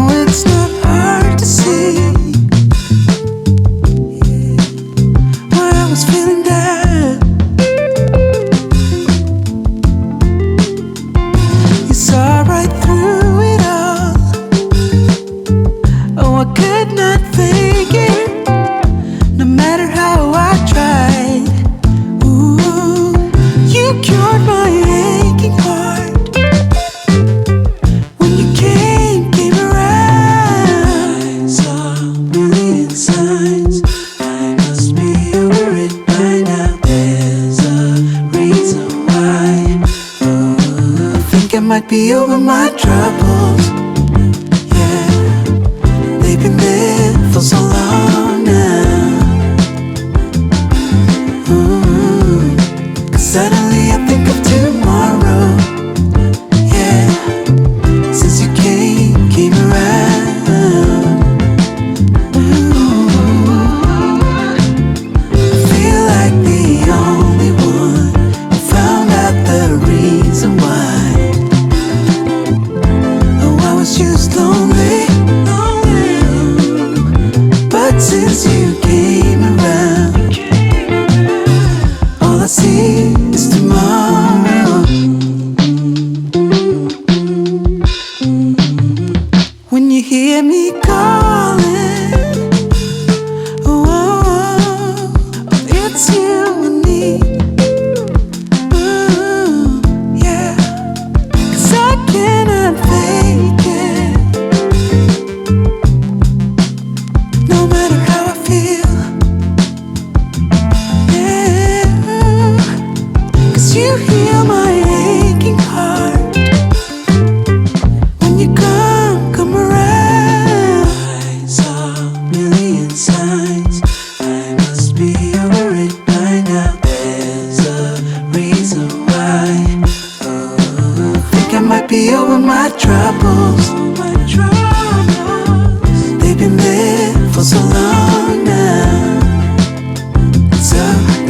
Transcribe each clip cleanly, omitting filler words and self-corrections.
it's not hard to see why I was feeling down. You saw right through it all. Oh, I could not fake it, no matter how I tried. Ooh, you cured my aching heart when you came around. I saw a million signs. I must be over it by now. There's a reason why. Ooh, I think I might be over my troubles. Yeah, they've been there for so long now. Ooh, 'cause suddenly I think of tomorrow. Yeah, since you came around. Ooh, I feel like the only one who found out the reason why. Oh, I was just lonely, but since you came around, all I see is tomorrow. When you hear me calling, oh, it's you and me. Ooh, yeah, 'cause I cannot fake it, no matter how I feel. Yeah, 'cause you heal my aching heart when you come around. I saw a million signs. I must be over it by now. There's a reason why. Oh, I think I might be over my troubles. They've been there for so long now.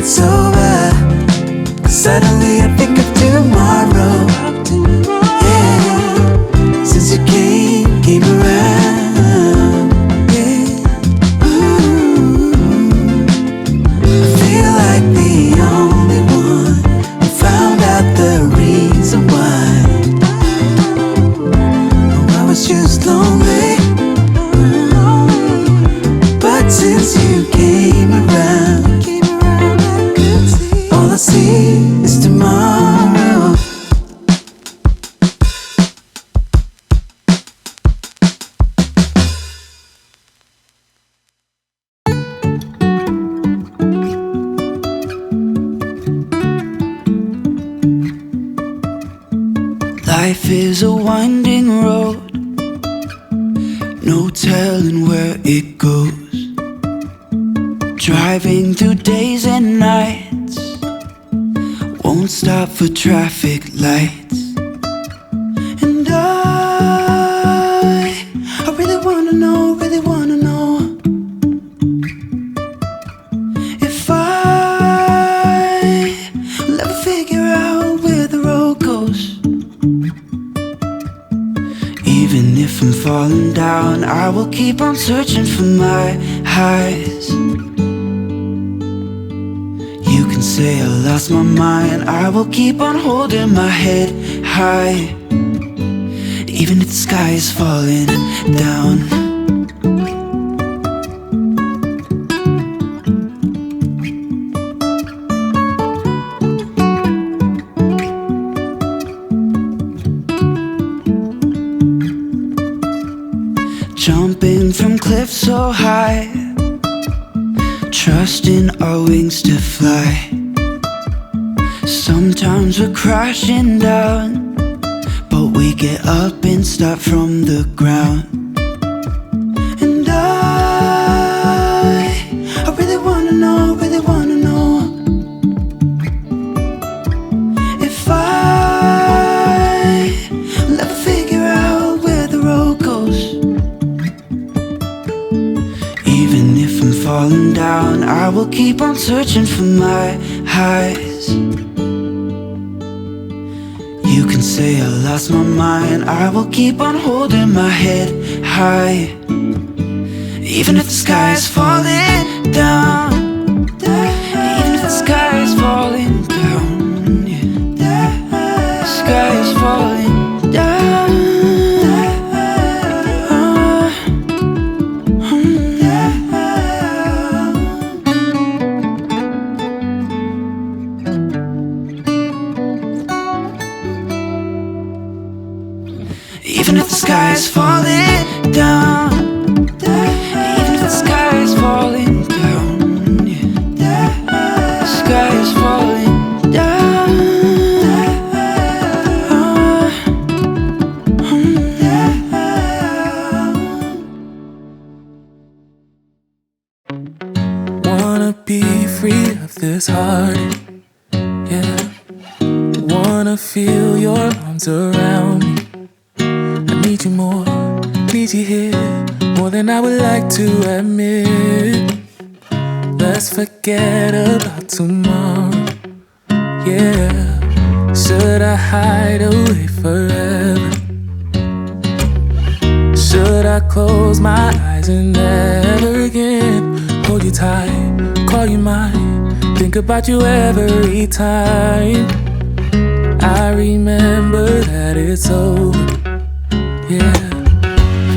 It's over, 'cause suddenly I think of tomorrow. Yeah, since you came around. Yeah, ooh, I feel like the only one who found out the reason why. Oh, I was just lonely, but since you came around, all I see is tomorrow. Life is a winding road, no telling where it goes. Driving through days and nights, won't stop for traffic lights. And I really wanna know if I'll ever figure out where the road goes. Even if I'm falling down, I will keep on searching for my highs. You can say I lost my mind, I will keep on holding my head high, even if the sky is falling down. Jumping from cliffs so high, trusting our wings to fly. Sometimes we're crashing down, but we get up and start from the ground. And I really wanna know if I'll ever figure out where the road goes. Even if I'm falling down, I will keep on searching for my highs. You you can say I lost my mind, I will keep on holding my head high. Even if the sky is falling down, even if the sky is falling down, yeah. The sky is falling down. Even if the sky is falling down, even if the sky is falling down, yeah. The sky is falling down. Wanna be free of this heart, yeah. Wanna feel your arms around me. I need you more, need you here, more than I would like to admit. Let's forget about tomorrow, yeah. Should I hide away forever? Should I close my eyes and never again hold you tight, call you mine, think about you every time? I remember that it's over, yeah.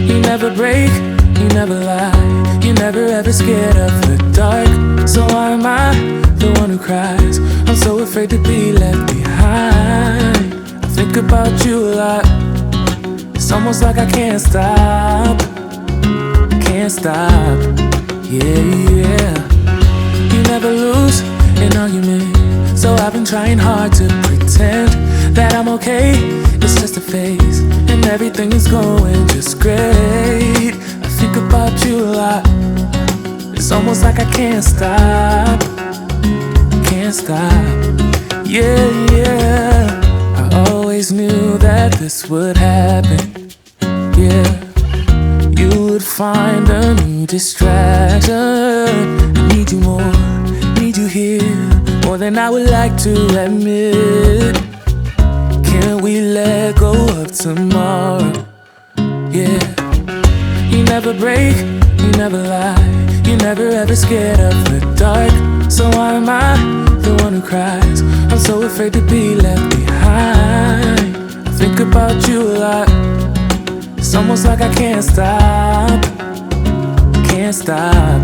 You never break, you never lie, you never ever scared of the dark. So why am I the one who cries? I'm so afraid to be left behind. I think about you a lot, it's almost like I can't stop, can't stop, yeah, yeah. You never lose an argument, so I've been trying hard to pretend that I'm okay, it's just a phase, and everything is going just great. I think about you a lot, it's almost like I can't stop, can't stop, yeah, yeah. I always knew that this would happen, yeah. You would find a new distraction. I need you more, need you here, more than I would like to admit. Can we let go of tomorrow, yeah. You never break, you never lie, you never ever scared of the dark. So why am I the one who cries? I'm so afraid to be left behind. I think about you a lot, it's almost like I can't stop, can't stop,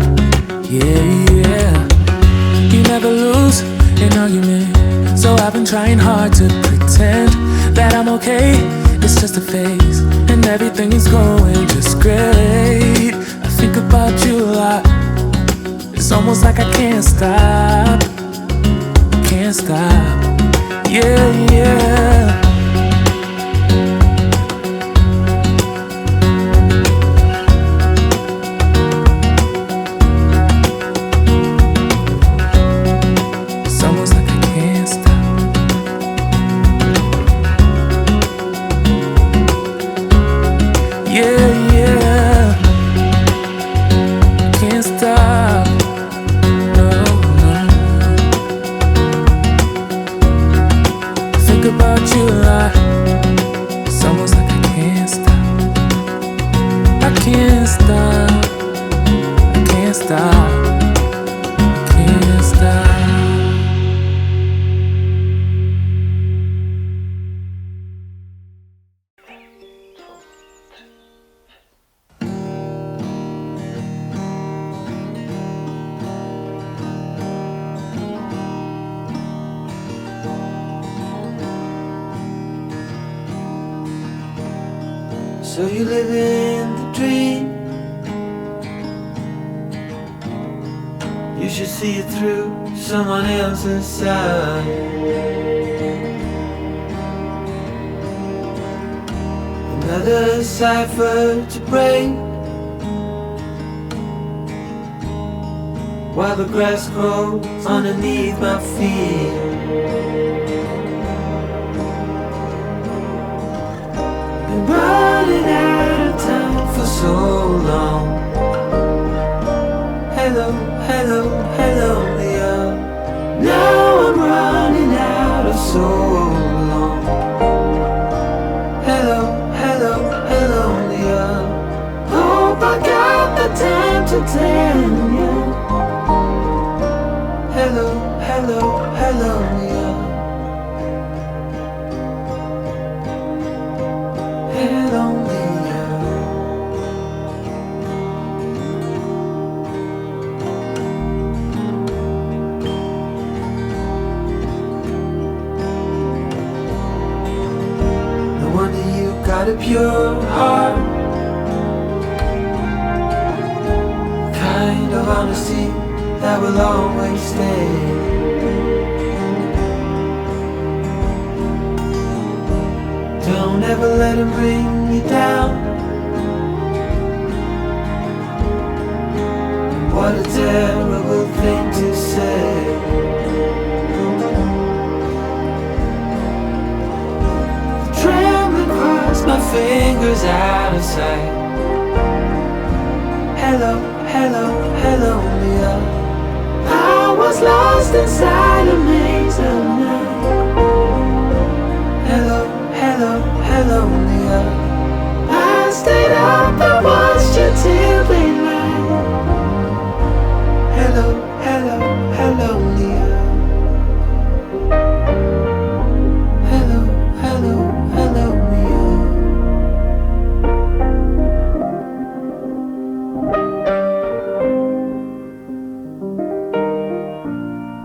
yeah, yeah. You never lose an argument, so I've been trying hard to pretend that I'm okay, it's just a phase, and everything is going just great. I think about you a lot, it's almost like I can't stop, can't stop, yeah, yeah. So you live in the dream, you should see it through someone else's side. Another cipher to break, while the grass grows underneath my feet. Been running out of time for so long. Hello, hello, hello, Leo. Now I'm running out of so long. tell you. Hello, hello, hello, yeah. Hello, yeah. No wonder you got a pure heart, kind of honesty that will always stay. Don't ever let him bring you down. What a terrible thing to say. Trembling across my fingers out of sight. Hello, hello, hello, Leah. I was lost inside a maze of night. Hello, hello, hello, Leah. I stayed up and watched you till daylight. Hello, hello, hello, Leah. Hello, hello, hello, Leah.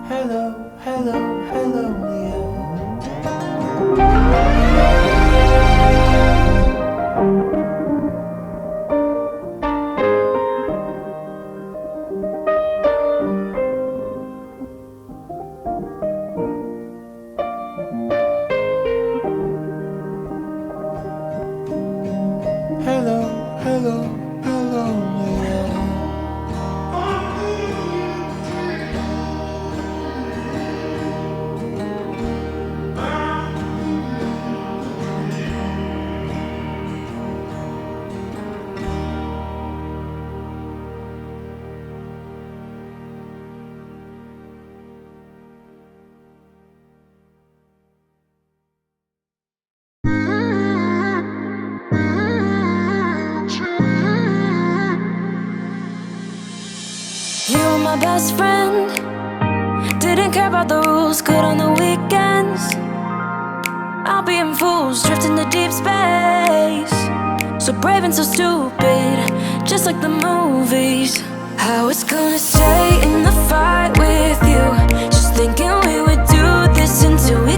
Hello, hello, hello, Leah. Hello, hello, hello, Leah. You were my best friend, didn't care about the rules, good on the weekends. I'll be in fools, drifting to deep space. So brave and so stupid, just like the movies. I was gonna stay in the fight with you, just thinking we would do this until we